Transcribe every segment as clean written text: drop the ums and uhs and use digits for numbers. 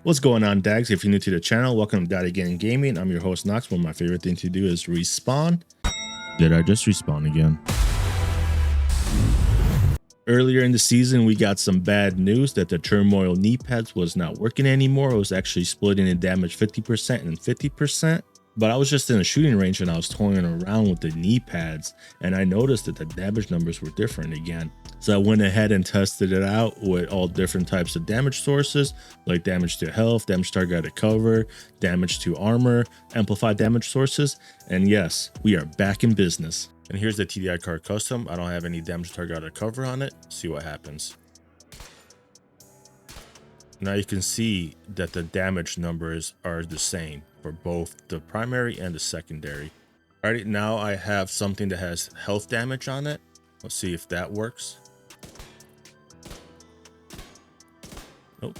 What's going on, Dags? If you're new to the channel, welcome to Daddy Again Gaming. I'm your host, Nox. One of my favorite things to do is respawn. Did I just respawn again? Earlier in the season, we got some bad news that the Turmoil kneepads was not working anymore. It was actually splitting in damage 50% and 50%. But I was just in a shooting range and I was toying around with the knee pads and I noticed that the damage numbers were different again. So I went ahead and tested it out with all different types of damage sources, like damage to health, damage to target cover, damage to armor, amplify damage sources. And yes, we are back in business. And here's the TDI card custom. I don't have any damage to target cover on it. See what happens. Now you can see that the damage numbers are the same for both the primary and the secondary. Alright, now I have something that has health damage on it. Let's see if that works. Nope.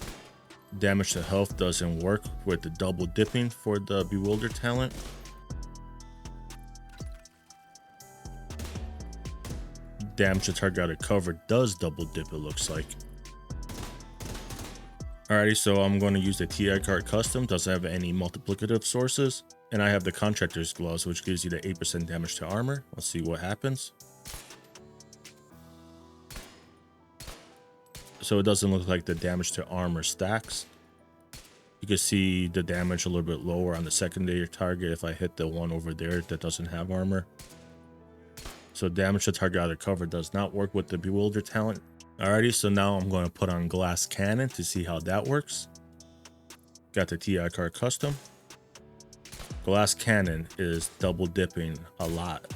Damage to health doesn't work with the double dipping for the Bewildered talent. Damage to target cover does double dip, it looks like. Alrighty, so I'm going to use the TI card custom, doesn't have any multiplicative sources, and I have the contractor's gloves, which gives you the 8% damage to armor. Let's see what happens. So it doesn't look like the damage to armor stacks. You can see the damage a little bit lower on the secondary target if I hit the one over there that doesn't have armor. So damage to target out of cover does not work with the Bewildered talent. Alrighty, so now I'm going to put on glass cannon to see how that works. Got the TI card custom. Glass cannon is double dipping a lot.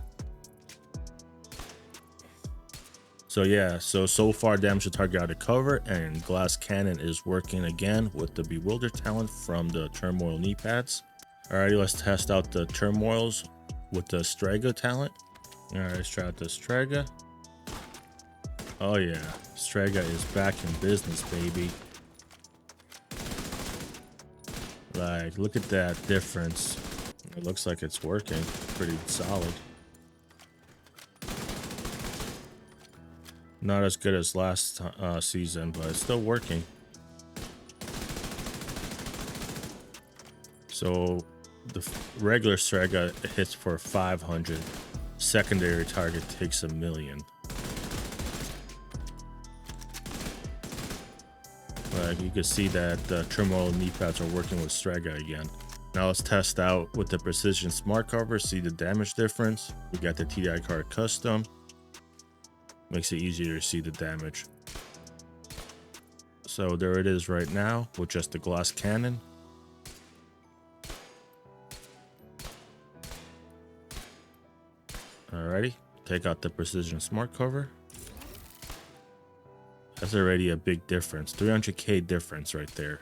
So yeah, so far damage to target out of cover and glass cannon is working again with the Bewildered talent from the Turmoil kneepads. Alrighty, let's test out the Turmoils with the Strega talent. Alright, let's try out the Strega. Oh yeah, Strega is back in business, baby. Like, look at that difference. It looks like it's working pretty solid. Not as good as last season, but it's still working. So the regular Strega hits for 500. Secondary target takes 1,000,000. Like you can see that the Turmoil kneepads are working with Strega again. Now let's test out with the precision smart cover, see the damage difference. We got the TDI card custom. Makes it easier to see the damage. So there it is right now with just the glass cannon. Alrighty, take out the precision smart cover. That's already a big difference. 300k difference right there.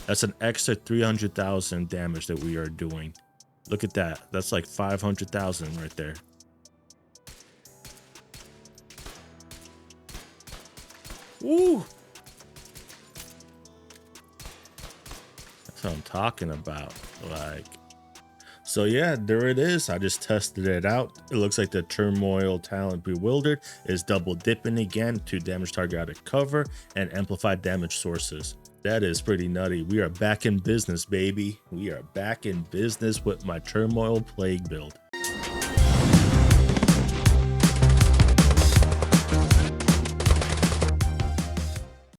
That's an extra 300,000 damage that we are doing. Look at that. That's like 500,000 right there. Woo! That's what I'm talking about. Like, so yeah, there it is. I just tested it out. It looks like the Turmoil talent Bewildered is double dipping again to damage target out of cover and amplify damage sources. That is pretty nutty. We are back in business, baby. We are back in business with my Turmoil Plague build.